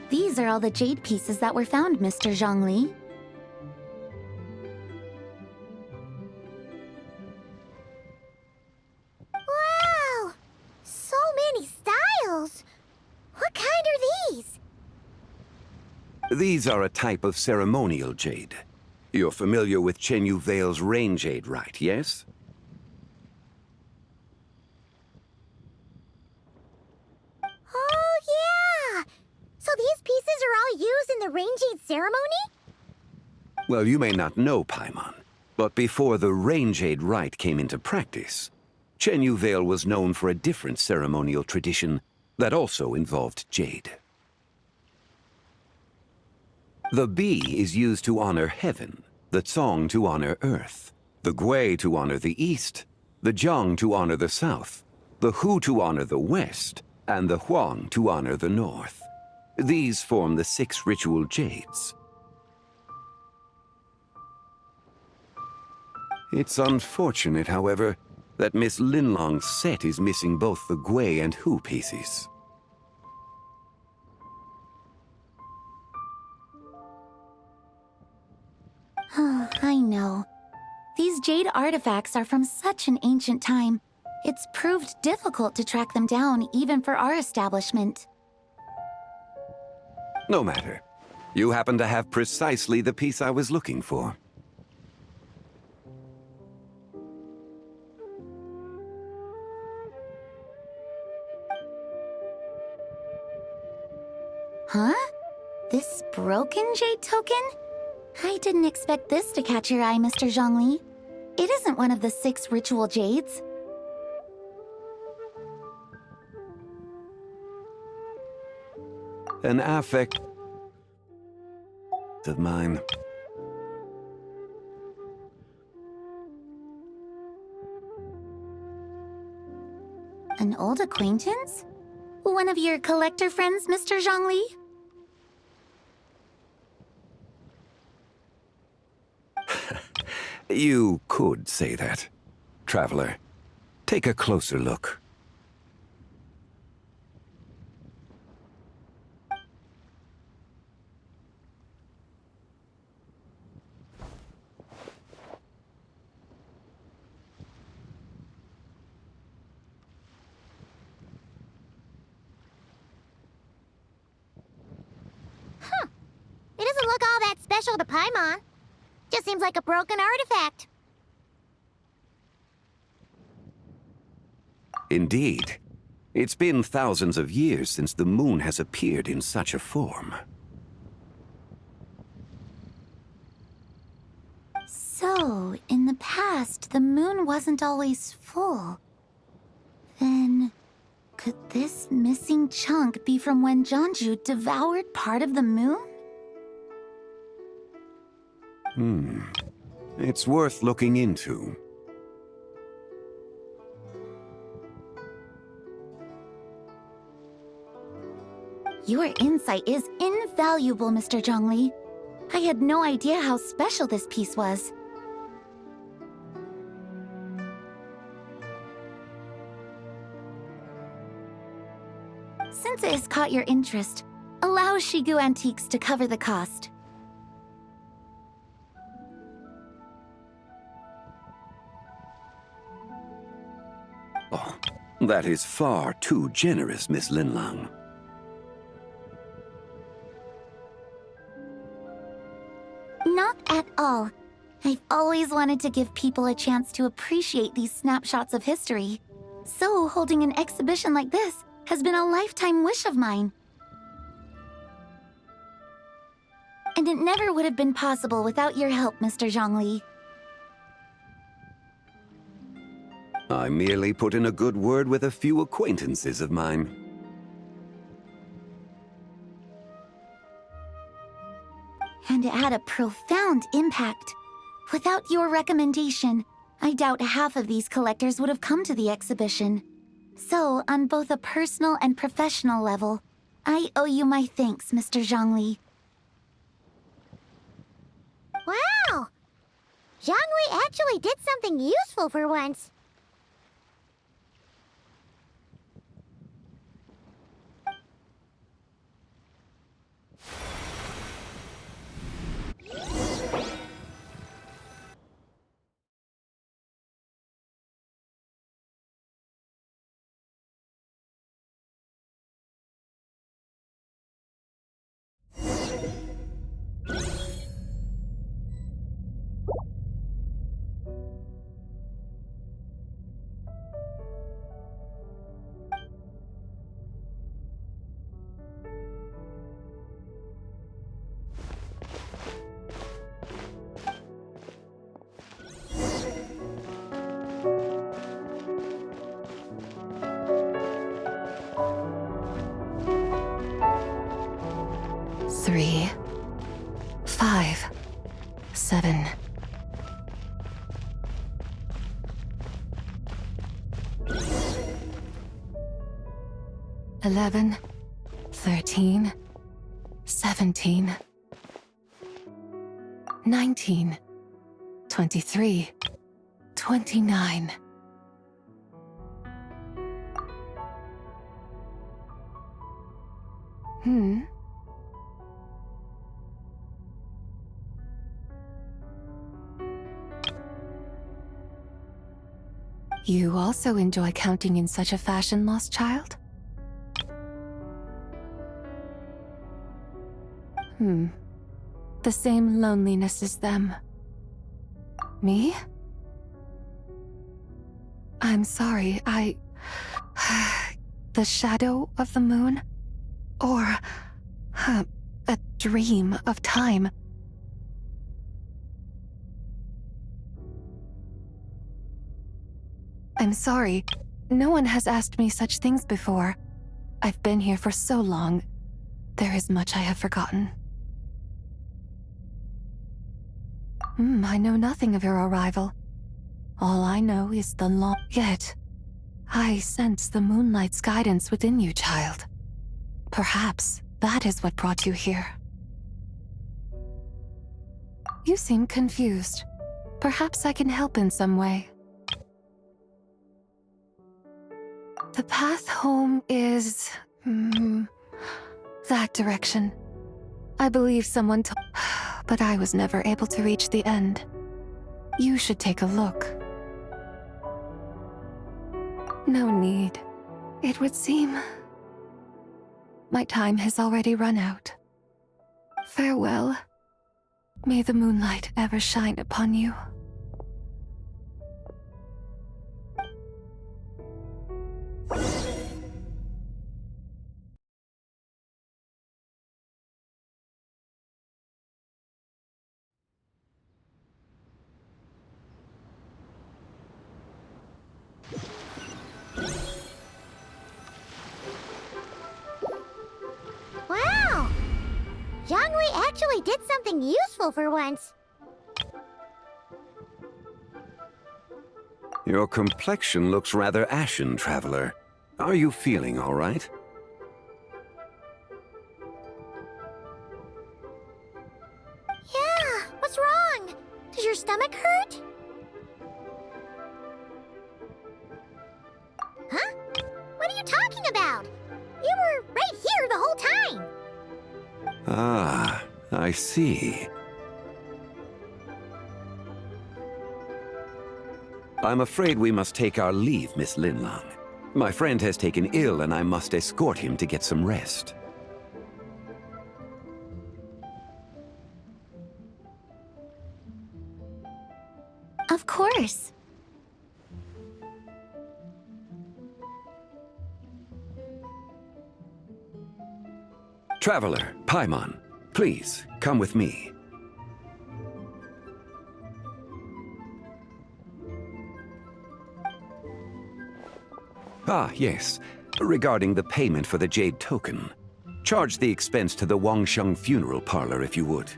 These are all the jade pieces that were found, Mr. Zhongli. Wow! So many styles! What kind are these? These are a type of ceremonial jade. You're familiar with Chen Yu Vale's rain jade, right, yes? Oh, yeah! So these pieces are all used in the rain jade ceremony? Well, you may not know, Paimon, but before the rain jade rite came into practice, Chen Yu Vale was known for a different ceremonial tradition that also involved jade. The Bi is used to honor heaven, the Cong to honor earth, the Gui to honor the east, the Zhang to honor the south, the Hu to honor the west, and the Huang to honor the north. These form the 6 ritual jades. It's unfortunate, however, that Miss Linlong's set is missing both the Gui and Hu pieces. I know. These jade artifacts are from such an ancient time. It's proved difficult to track them down, even for our establishment. No matter. You happen to have precisely the piece I was looking for. Huh? This broken jade token? I didn't expect this to catch your eye, Mr. Zhongli. It isn't one of the 6 ritual jades. An affect of mine. An old acquaintance? One of your collector friends, Mr. Zhongli? You could say that, traveler. Take a closer look. It doesn't look all that special to Paimon. Just seems like a broken artifact. Indeed. It's been thousands of years since the moon has appeared in such a form. So, in the past, the moon wasn't always full. Then, could this missing chunk be from when Jianzhu devoured part of the moon? It's worth looking into. Your insight is invaluable, Mr. Zhongli. I had no idea how special this piece was. Since it has caught your interest, allow Shigu Antiques to cover the cost. Oh, that is far too generous, Miss Linlang. Not at all. I've always wanted to give people a chance to appreciate these snapshots of history. So holding an exhibition like this has been a lifetime wish of mine. And it never would have been possible without your help, Mr. Zhongli. I merely put in a good word with a few acquaintances of mine. And it had a profound impact. Without your recommendation, I doubt half of these collectors would have come to the exhibition. So, on both a personal and professional level, I owe you my thanks, Mr. Zhongli. Wow! Jiangwei actually did something useful for once. Three, 5, 7. Eleven, 13, 17, 19, 23, 29. You also enjoy counting in such a fashion, lost child? The same loneliness as them. Me? I'm sorry, the shadow of the moon? Or a dream of time? I'm sorry. No one has asked me such things before. I've been here for so long. There is much I have forgotten. I know nothing of your arrival. All I know is the long... Yet, I sense the moonlight's guidance within you, child. Perhaps that is what brought you here. You seem confused. Perhaps I can help in some way. The path home is... that direction. I believe someone told... But I was never able to reach the end. You should take a look. No need. It would seem... my time has already run out. Farewell. May the moonlight ever shine upon you. Wow! Jiangwei actually did something useful for once. Your complexion looks rather ashen, traveler. Are you feeling all right? Yeah, what's wrong? Does your stomach hurt? Huh? What are you talking about? You were right here the whole time. Ah, I see. I'm afraid we must take our leave, Miss Linlang. My friend has taken ill and I must escort him to get some rest. Of course. Traveler, Paimon, please, come with me. Ah, yes. Regarding the payment for the jade token. Charge the expense to the Wangsheng funeral parlor if you would.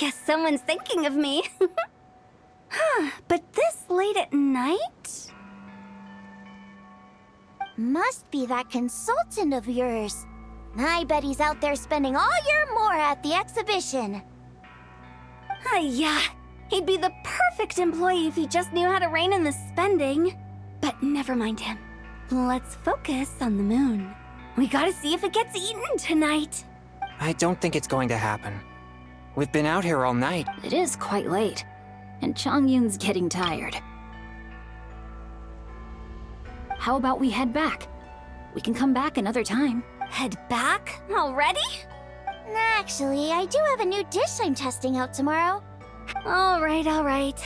Guess someone's thinking of me. But this late at night? Must be that consultant of yours. I bet he's out there spending all year more at the exhibition. Yeah, he'd be the perfect employee if he just knew how to rein in the spending. But never mind him. Let's focus on the moon. We gotta see if it gets eaten tonight. I don't think it's going to happen. We've been out here all night. It is quite late, and Chongyun's getting tired. How about we head back? We can come back another time. Head back? Already? Actually, I do have a new dish I'm testing out tomorrow. Alright.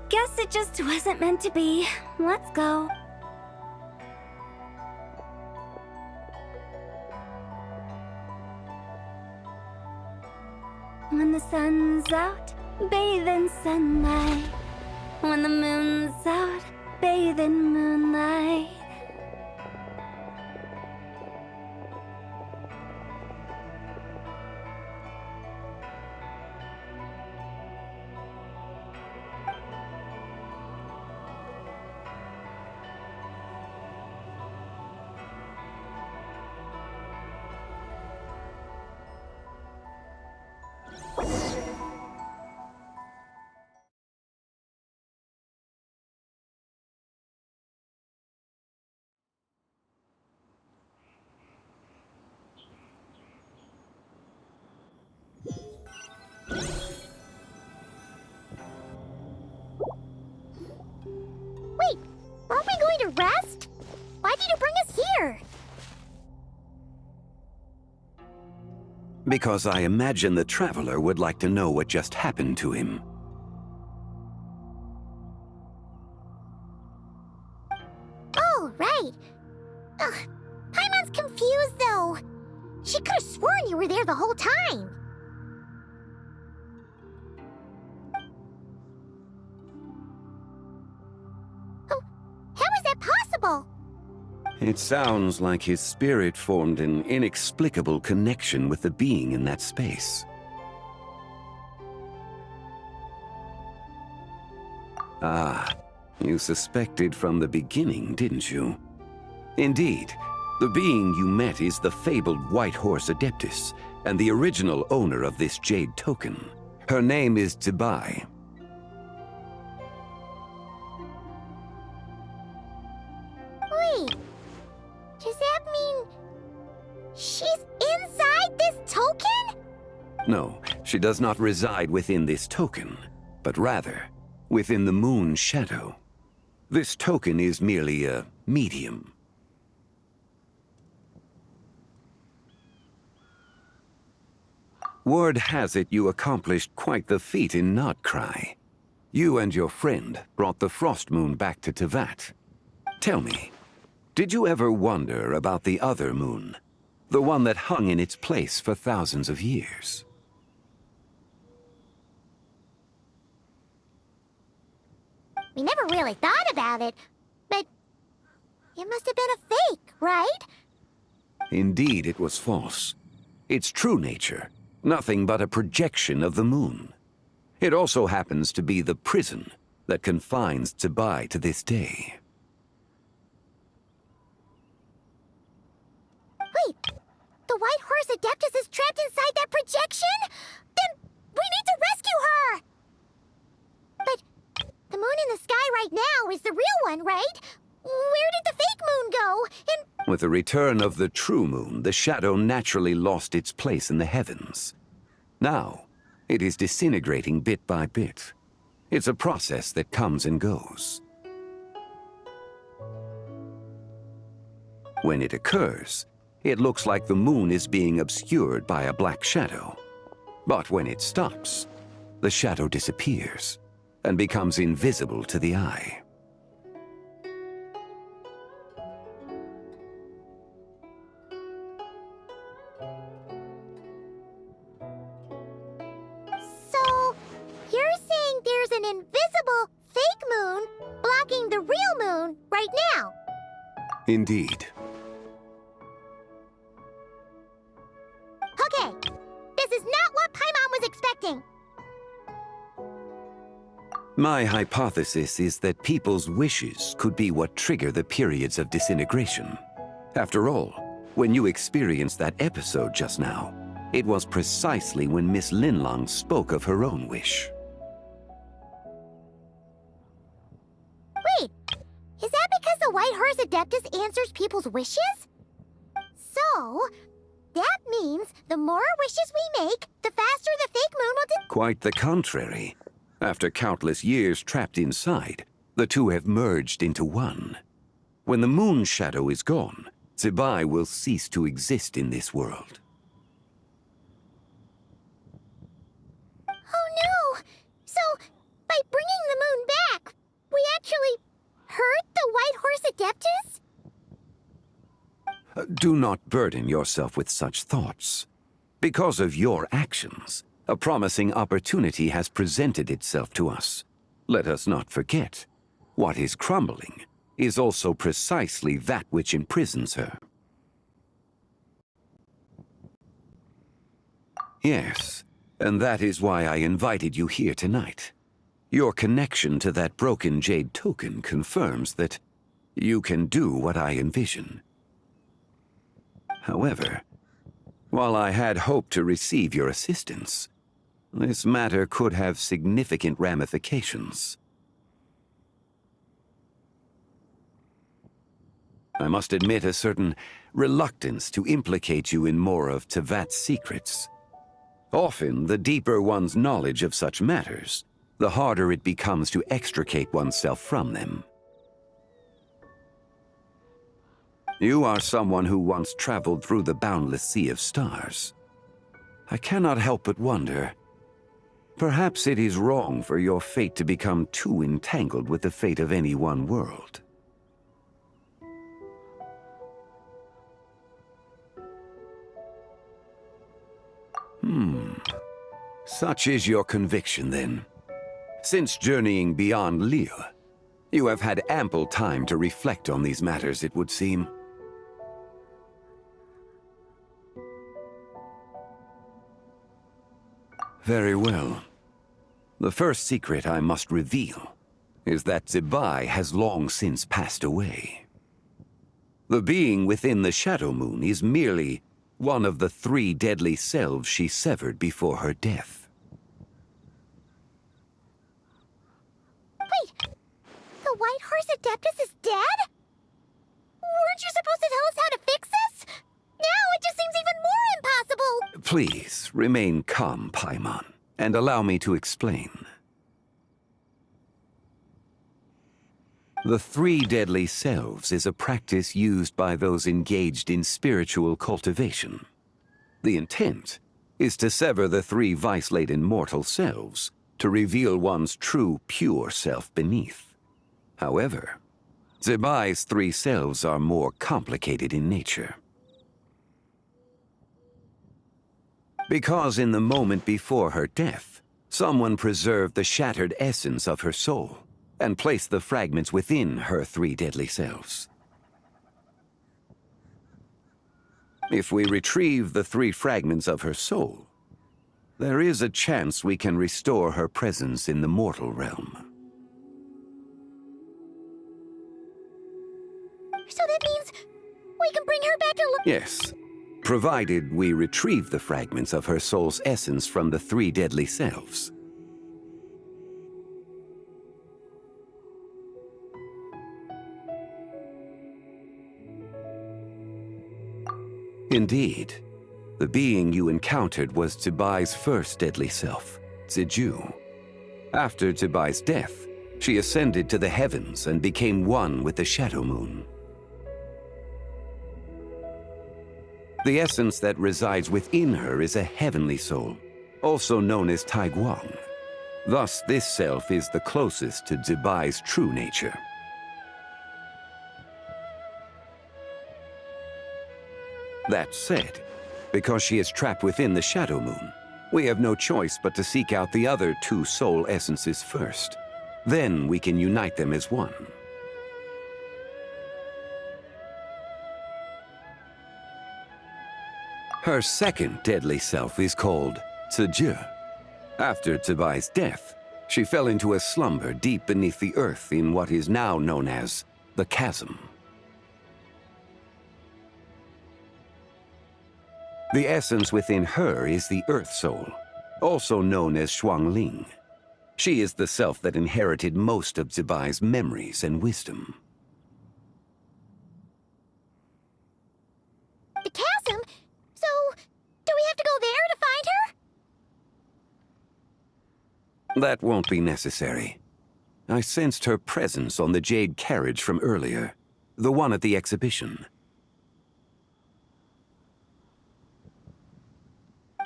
Guess it just wasn't meant to be. Let's go. When the sun's out, bathe in sunlight. When the moon's out, bathe in moonlight. Wait, aren't we going to rest? Why did you bring us here? Because I imagine the traveler would like to know what just happened to him. Oh, right. Ugh, Paimon's confused, though. She could have sworn you were there the whole time. Oh, how is that possible? It sounds like his spirit formed an inexplicable connection with the being in that space. Ah, you suspected from the beginning, didn't you? Indeed, the being you met is the fabled White Horse Adeptus, and the original owner of this jade token. Her name is Zibai. Wait, does that mean she's inside this token? No, she does not reside within this token, but rather within the moon's shadow. This token is merely a medium. Word has it you accomplished quite the feat in Notcry. You and your friend brought the Frost Moon back to Tevat. Tell me, did you ever wonder about the other moon? The one that hung in its place for thousands of years? We never really thought about it, but it must have been a fake, right? Indeed, it was false. Its true nature, nothing but a projection of the moon. It also happens to be the prison that confines Zibai to this day. Wait, the White Horse Adeptus is trapped inside that projection? Then we need to rescue her! But the moon in the sky right now is the real one, right? Where did the fake moon go? And With the return of the true moon, the shadow naturally lost its place in the heavens. Now, it is disintegrating bit by bit. It's a process that comes and goes. When it occurs, it looks like the moon is being obscured by a black shadow. But when it stops, the shadow disappears and becomes invisible to the eye. so, you're saying there's an invisible fake moon blocking the real moon right now? Indeed. Okay, this is not what Paimon was expecting. My hypothesis is that people's wishes could be what trigger the periods of disintegration. After all, when you experienced that episode just now, it was precisely when Miss Linlong spoke of her own wish. Wait, is that because the White Horse Adeptus answers people's wishes? So, that means the more wishes we make, the faster the fake moon will Quite the contrary. After countless years trapped inside, the two have merged into one. When the moon shadow is gone, Zibai will cease to exist in this world. Oh no! So, by bringing the moon back, we actually hurt the White Horse Adeptus? Do not burden yourself with such thoughts. Because of your actions, a promising opportunity has presented itself to us. Let us not forget, what is crumbling is also precisely that which imprisons her. Yes, and that is why I invited you here tonight. Your connection to that broken jade token confirms that you can do what I envision. However, while I had hoped to receive your assistance, this matter could have significant ramifications. I must admit a certain reluctance to implicate you in more of Tevat's secrets. Often, the deeper one's knowledge of such matters, the harder it becomes to extricate oneself from them. You are someone who once traveled through the boundless sea of stars. I cannot help but wonder, perhaps it is wrong for your fate to become too entangled with the fate of any one world. Such is your conviction, then. Since journeying beyond Li, you have had ample time to reflect on these matters, it would seem. Very well. The first secret I must reveal is that Zibai has long since passed away. The being within the Shadow Moon is merely one of the 3 deadly selves she severed before her death. Wait, the White Horse Adeptus is dead? Weren't you supposed to tell us how to fix this? Now it just seems even more impossible! Please, remain calm, Paimon, and allow me to explain. The 3 deadly selves is a practice used by those engaged in spiritual cultivation. The intent is to sever the 3 vice-laden mortal selves to reveal one's true, pure self beneath. However, Zibai's 3 selves are more complicated in nature. Because in the moment before her death, someone preserved the shattered essence of her soul and placed the fragments within her 3 deadly selves. If we retrieve the 3 fragments of her soul, there is a chance we can restore her presence in the mortal realm. So that means we can bring her back to Yes, provided we retrieve the fragments of her soul's essence from the 3 deadly selves. Indeed, the being you encountered was Zibai's first deadly self, Ziju. After Zibai's death, she ascended to the heavens and became one with the Shadow Moon. The essence that resides within her is a heavenly soul, also known as Taiguang. Thus, this self is the closest to Zibai's true nature. That said, because she is trapped within the Shadow Moon, we have no choice but to seek out the other 2 soul essences first. Then we can unite them as one. Her second deadly self is called Ziji. After Zibai's death, She fell into a slumber deep beneath the earth in what is now known as the chasm. The essence within her is the Earth Soul, also known as Shuangling. She is the self that inherited most of Zibai's memories and wisdom. The chasm? So, do we have to go there to find her? That won't be necessary. I sensed her presence on the jade carriage from earlier, the one at the exhibition.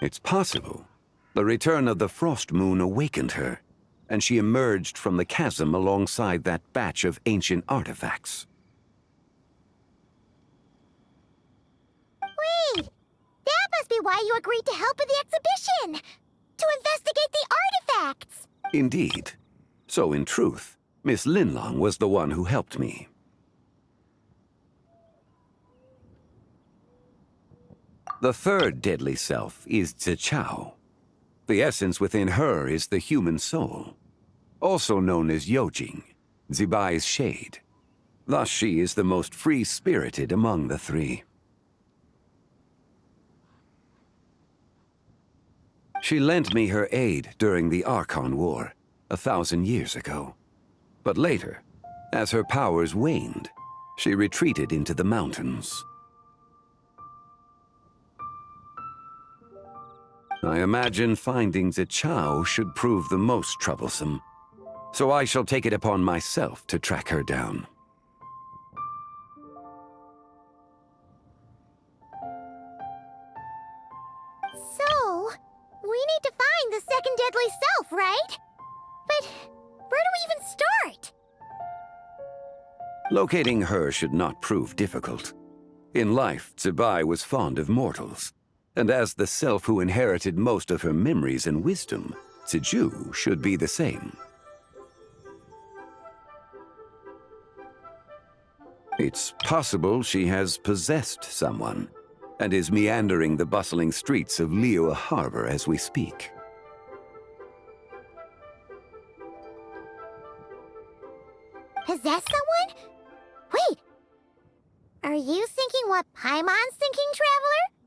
It's possible. The return of the frost moon awakened her, and she emerged from the chasm alongside that batch of ancient artifacts. Wait! That must be why you agreed to help with the exhibition! To investigate the artifacts! Indeed. So in truth, Miss Linlong was the one who helped me. The third deadly self is Zichao. The essence within her is the human soul, also known as Yojing, Zibai's shade. Thus she is the most free-spirited among the three. She lent me her aid during the Archon War, 1,000 years ago. But later, as her powers waned, she retreated into the mountains. I imagine finding Zichao should prove the most troublesome, so I shall take it upon myself to track her down. So, we need to find the second deadly self, right? But where do we even start? Locating her should not prove difficult. In life, Zibai was fond of mortals, and as the self who inherited most of her memories and wisdom, Ziju should be the same. It's possible she has possessed someone, and is meandering the bustling streets of Li.2 Harbor as we speak. Possess someone? Wait! Are you thinking what Paimon's thinking, Traveler?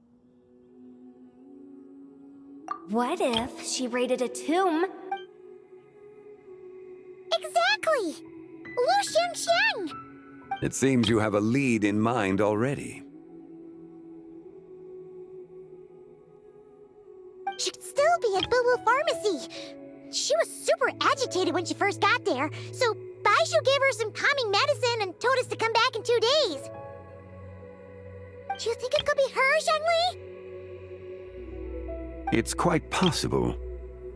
What if she raided a tomb? Exactly! Lu Xingxiang! It seems you have a lead in mind already. She could still be at Boo Boo Pharmacy. She was super agitated when she first got there, so Baishu gave her some calming medicine and told us to come back in 2 days. Do you think it could be her, Zhengli? It's quite possible.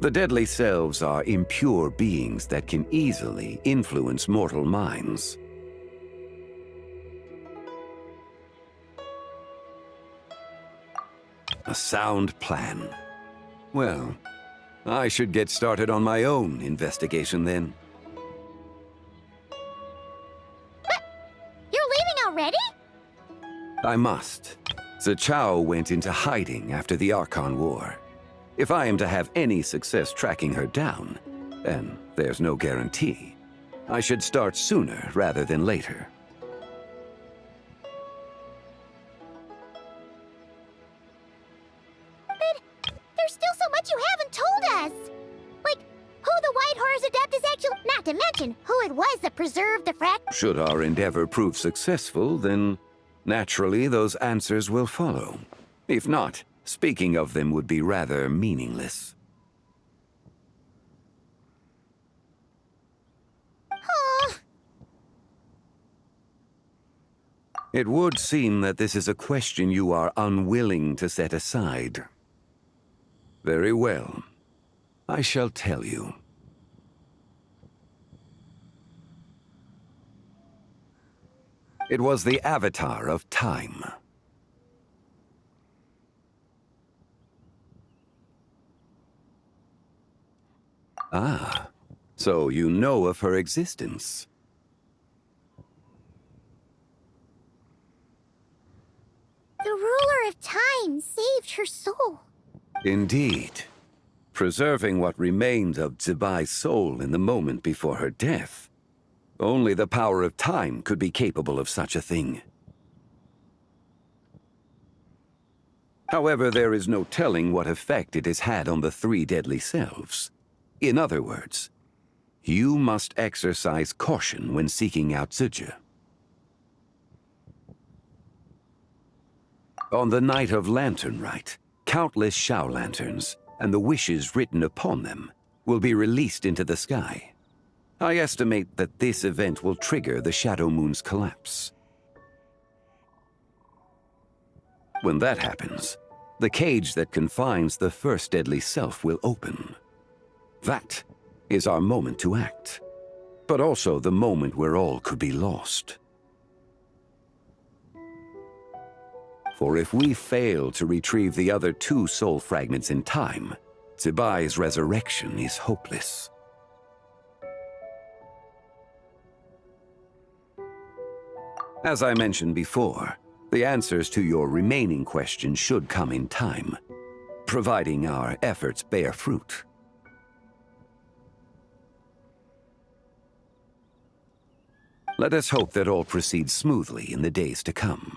The deadly selves are impure beings that can easily influence mortal minds. A sound plan. Well, I should get started on my own investigation then. You're leaving already? I must. Zichao went into hiding after the Archon War. If I am to have any success tracking her down, and there's no guarantee, I should start sooner rather than later. But there's still so much you haven't told us! Like, who the White Horse Adept is actually, not to mention who it was that preserved the fract— Should our endeavor prove successful, then naturally those answers will follow. If not, speaking of them would be rather meaningless. Oh, It would seem that this is a question you are unwilling to set aside. Very well. I shall tell you. It was the Avatar of Time. Ah, so you know of her existence. the ruler of time saved her soul. Indeed. preserving what remained of Zibai's soul in the moment before her death. Only the power of time could be capable of such a thing. However, there is no telling what effect it has had on the three deadly selves. In other words, you must exercise caution when seeking out Ziji. On the night of Lantern Rite, countless Shao lanterns, and the wishes written upon them, will be released into the sky. I estimate that this event will trigger the Shadow Moon's collapse. When that happens, the cage that confines the first deadly self will open. That is our moment to act, but also the moment where all could be lost. For if we fail to retrieve the other two soul fragments in time, Zibai's resurrection is hopeless. As I mentioned before, the answers to your remaining questions should come in time, providing our efforts bear fruit. Let us hope that all proceeds smoothly in the days to come.